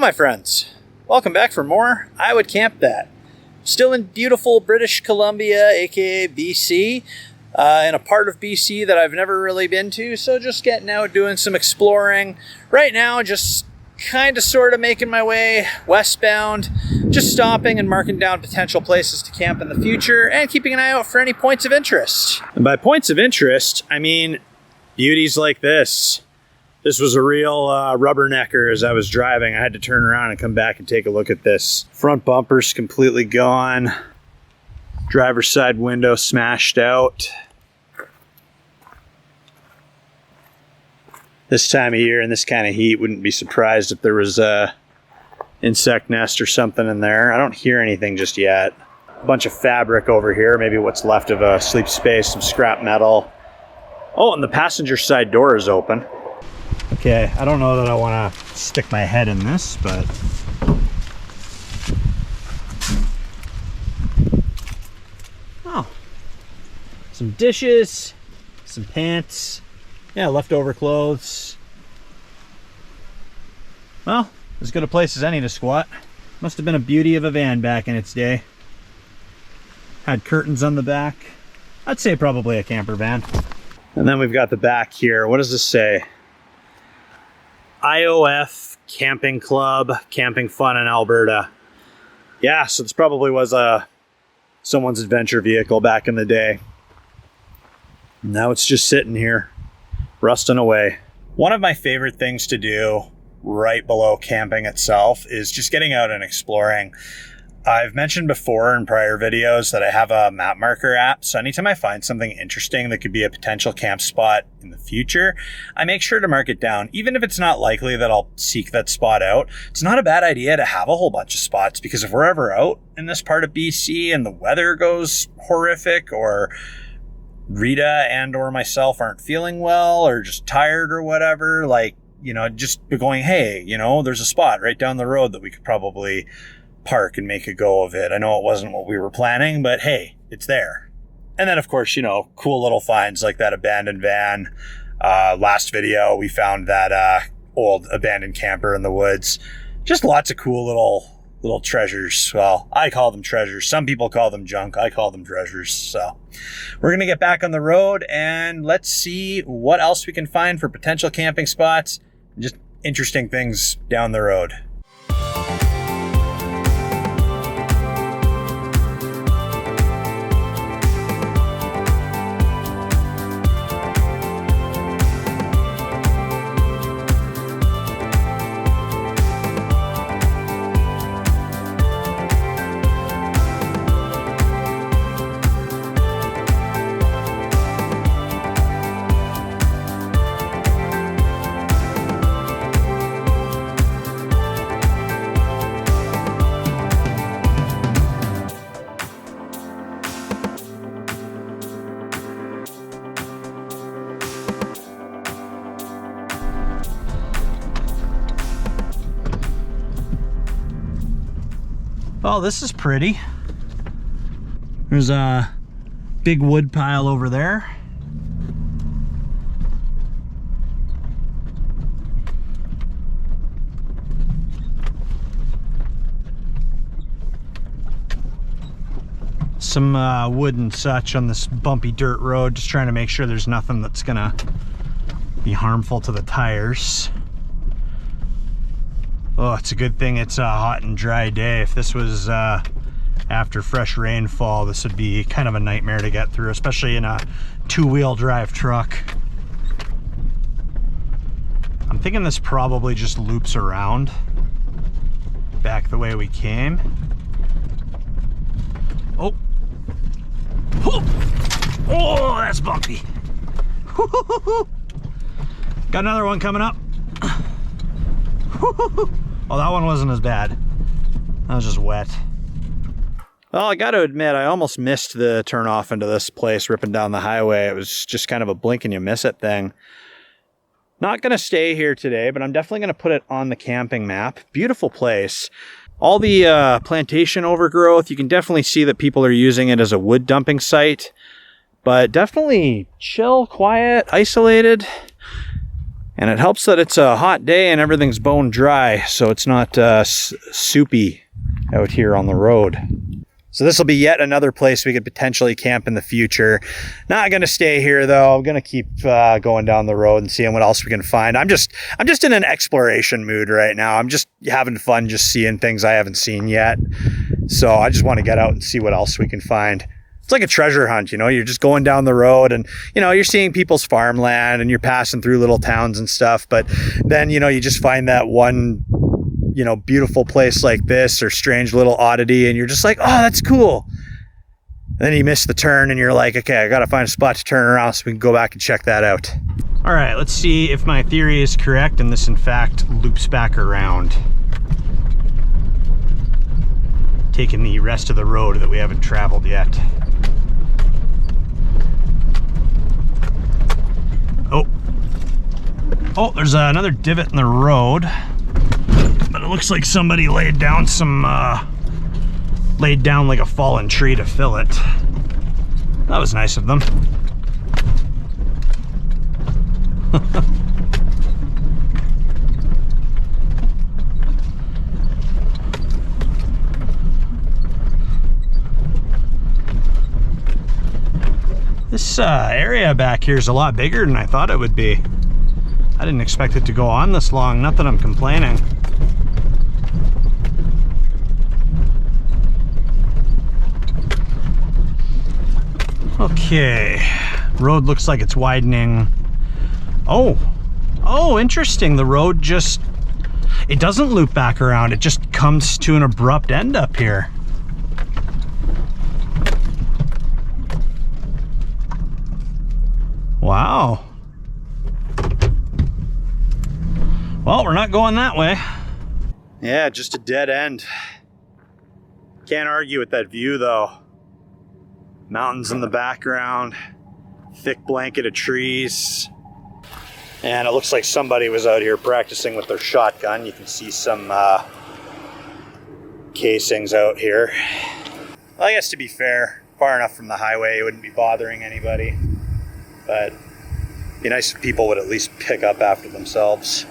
my friends. Welcome back for more Iwouldcampthat. Still in beautiful British Columbia, aka BC, in a part of BC that I've never really been to, so just getting out doing some exploring. Right now, just kind of sort of making my way westbound, just stopping and marking down potential places to camp in the future and keeping an eye out for any points of interest. And by points of interest, I mean beauties like this. This was a real rubbernecker as I was driving. I had to turn around and come back and take a look at this. Front bumper's completely gone. Driver's side window smashed out. This time of year in this kind of heat, wouldn't be surprised if there was a insect nest or something in there. I don't hear anything just yet. A bunch of fabric over here, maybe what's left of a sleep space, some scrap metal. Oh, and the passenger side door is open. Okay, I don't know that I want to stick my head in this, but oh, some dishes, some pants, yeah, leftover clothes. Well, as good a place as any to squat. Must have been a beauty of a van back in its day. Had curtains on the back. I'd say probably a camper van. And then we've got the back here. What does this say? IOF Camping Club, camping fun in Alberta. Yeah, so this probably was someone's adventure vehicle back in the day. Now it's just sitting here, rusting away. One of my favorite things to do right below camping itself is just getting out and exploring. I've mentioned before in prior videos that I have a map marker app, so anytime I find something interesting that could be a potential camp spot in the future, I make sure to mark it down. Even if it's not likely that I'll seek that spot out, it's not a bad idea to have a whole bunch of spots, because if we're ever out in this part of BC and the weather goes horrific, or Rita and or myself aren't feeling well or just tired or whatever, like, you know, just going, hey, you know, there's a spot right down the road that we could probably park and make a go of it. I know it wasn't what we were planning, but hey, it's there. And then of course, you know, cool little finds like that abandoned van. Last video, we found that old abandoned camper in the woods. Just lots of cool little treasures. Well, I call them treasures. Some people call them junk. I call them treasures. So we're going to get back on the road and let's see what else we can find for potential camping spots. Just interesting things down the road. Oh, this is pretty. There's a big wood pile over there. Some wood and such on this bumpy dirt road, just trying to make sure there's nothing that's gonna be harmful to the tires. Oh, it's a good thing it's a hot and dry day. If this was after fresh rainfall, this would be kind of a nightmare to get through, especially in a two-wheel drive truck. I'm thinking this probably just loops around back the way we came. Oh, oh, that's bumpy. Got another one coming up. Oh, that one wasn't as bad. That was just wet. Well, I got to admit, I almost missed the turn off into this place ripping down the highway. It was just kind of a blink and you miss it thing. Not going to stay here today, but I'm definitely going to put it on the camping map. Beautiful place. All the plantation overgrowth, you can definitely see that people are using it as a wood dumping site. But definitely chill, quiet, isolated. And it helps that it's a hot day and everything's bone dry, so it's not soupy out here on the road. So this will be yet another place we could potentially camp in the future. Not going to stay here though. I'm going to keep going down the road and seeing what else we can find. I'm just in an exploration mood right now. I'm just having fun, just seeing things I haven't seen yet. So I just want to get out and see what else we can find. It's like a treasure hunt, you know, you're just going down the road and, you know, you're seeing people's farmland and you're passing through little towns and stuff. But then, you know, you just find that one, you know, beautiful place like this or strange little oddity and you're just like, oh, that's cool. Then you miss the turn and you're like, okay, I got to find a spot to turn around so we can go back and check that out. All right, let's see if my theory is correct and this in fact loops back around, taking the rest of the road that we haven't traveled yet. Oh, there's another divot in the road, but it looks like somebody laid down like a fallen tree to fill it. That was nice of them. This area back here is a lot bigger than I thought it would be. I didn't expect it to go on this long, not that I'm complaining. Okay, road looks like it's widening. Oh, interesting. The road just, it doesn't loop back around. It just comes to an abrupt end up here. Wow. Well, we're not going that way. Yeah, just a dead end. Can't argue with that view though. Mountains in the background, thick blanket of trees. And it looks like somebody was out here practicing with their shotgun. You can see some casings out here. Well, I guess to be fair, far enough from the highway, it wouldn't be bothering anybody. But it'd be nice if people would at least pick up after themselves.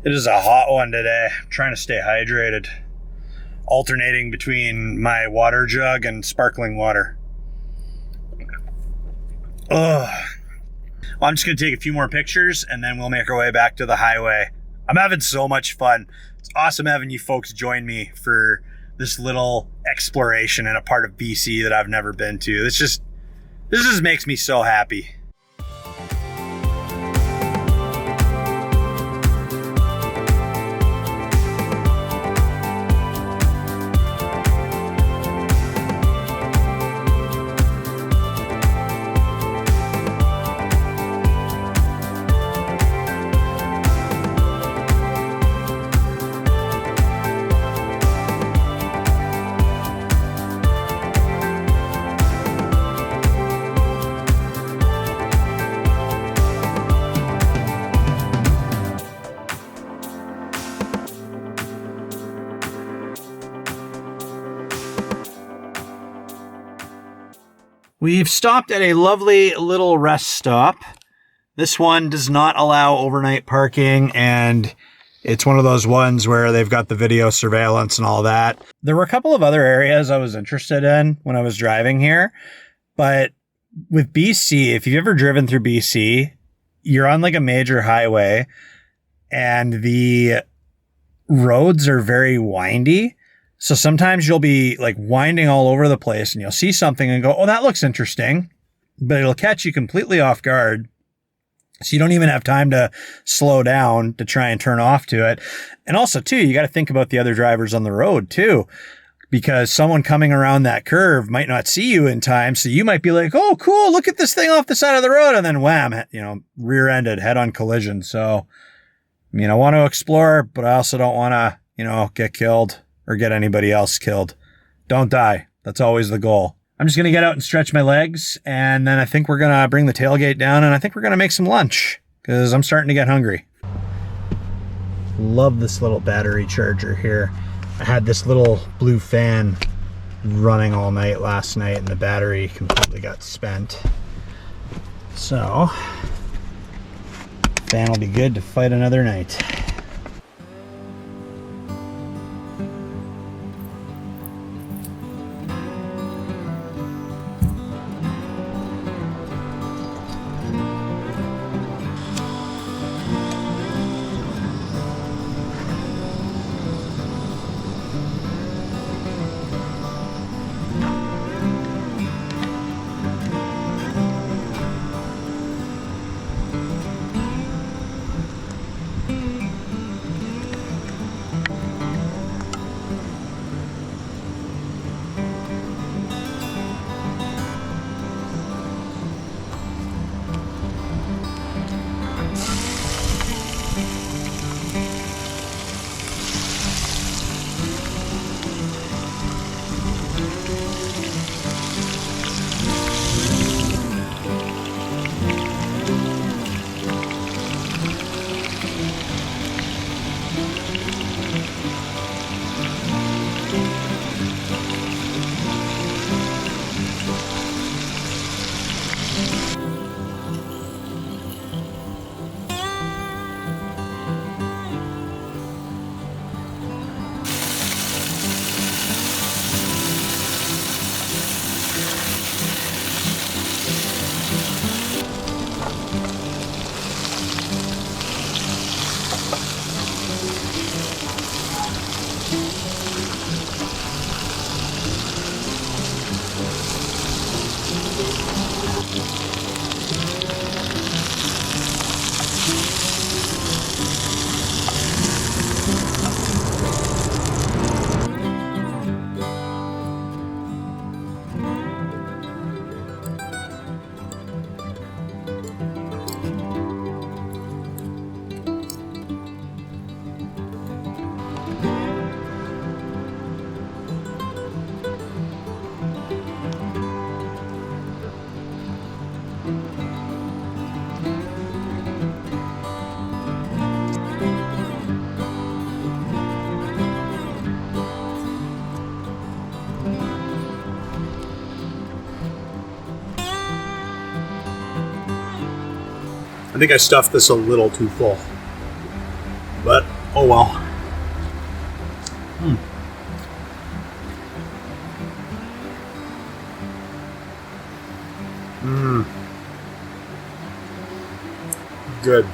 It is a hot one today. I'm trying to stay hydrated. Alternating between my water jug and sparkling water. Ugh. Well, I'm just going to take a few more pictures and then we'll make our way back to the highway. I'm having so much fun. It's awesome having you folks join me for this little exploration in a part of BC that I've never been to. This just makes me so happy. We've stopped at a lovely little rest stop. This one does not allow overnight parking, and it's one of those ones where they've got the video surveillance and all that. There were a couple of other areas I was interested in when I was driving here, but with BC, if you've ever driven through BC, you're on like a major highway and the roads are very windy. So sometimes you'll be like winding all over the place and you'll see something and go, oh, that looks interesting, but it'll catch you completely off guard. So you don't even have time to slow down to try and turn off to it. And also too, you got to think about the other drivers on the road too, because someone coming around that curve might not see you in time. So you might be like, oh, cool, look at this thing off the side of the road. And then wham, you know, rear-ended, head-on collision. So, I mean, I want to explore, but I also don't want to, you know, get killed or get anybody else killed. Don't die. That's always the goal. I'm just going to get out and stretch my legs, and then I think we're going to bring the tailgate down, and I think we're going to make some lunch, because I'm starting to get hungry. Love this little battery charger here. I had this little blue fan running all night last night, and the battery completely got spent. So, Fan will be good to fight another night. I think I stuffed this a little too full, but oh well. Good.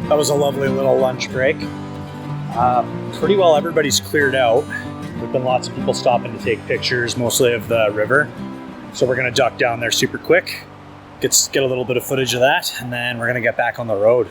That was a lovely little lunch break. Pretty well everybody's cleared out. There've been lots of people stopping to take pictures, mostly of the river. So we're gonna duck down there super quick, get a little bit of footage of that, and then we're gonna get back on the road.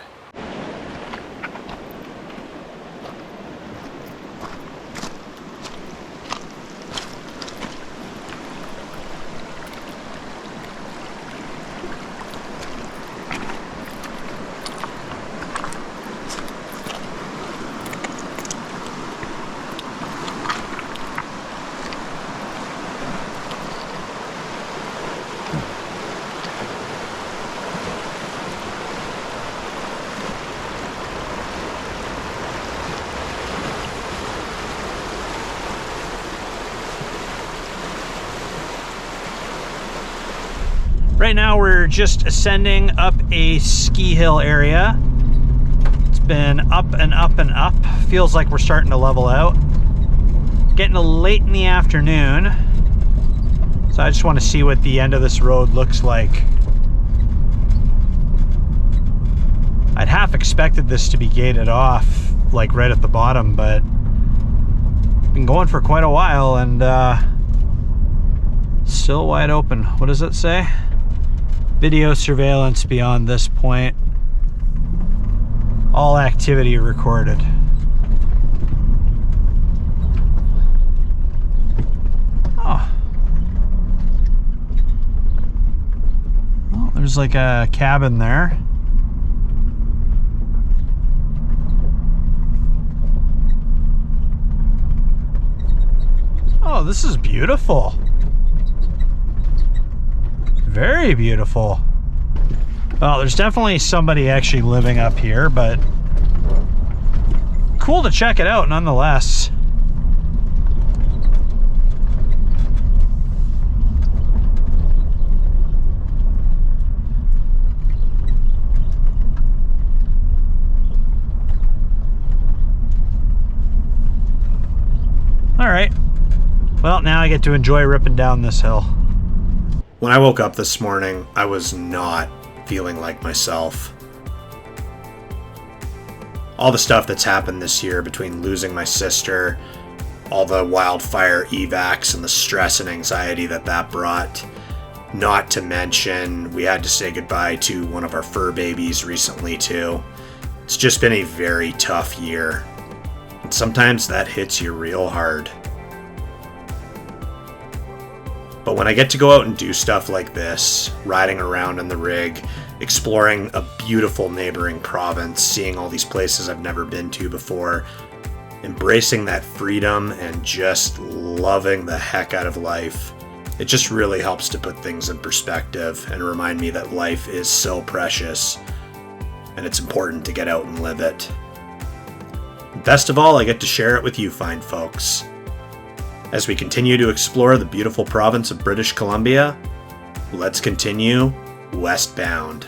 Right now we're just ascending up a ski hill area. It's been up and up and up. Feels like we're starting to level out. Getting late in the afternoon. So I just want to see what the end of this road looks like. I'd half expected this to be gated off, like right at the bottom, but been going for quite a while and still wide open. What does it say? Video surveillance beyond this point. All activity recorded. Oh. Well, there's like a cabin there. Oh, this is beautiful. Very beautiful. Well, there's definitely somebody actually living up here, but cool to check it out nonetheless. All right. Well, now I get to enjoy ripping down this hill. When I woke up this morning, I was not feeling like myself. All the stuff that's happened this year between losing my sister, all the wildfire evacs and the stress and anxiety that brought, not to mention we had to say goodbye to one of our fur babies recently too. It's just been a very tough year. And sometimes that hits you real hard. But when I get to go out and do stuff like this, riding around in the rig, exploring a beautiful neighboring province, seeing all these places I've never been to before, embracing that freedom and just loving the heck out of life, it just really helps to put things in perspective and remind me that life is so precious and it's important to get out and live it. Best of all, I get to share it with you fine folks. As we continue to explore the beautiful province of British Columbia, let's continue westbound.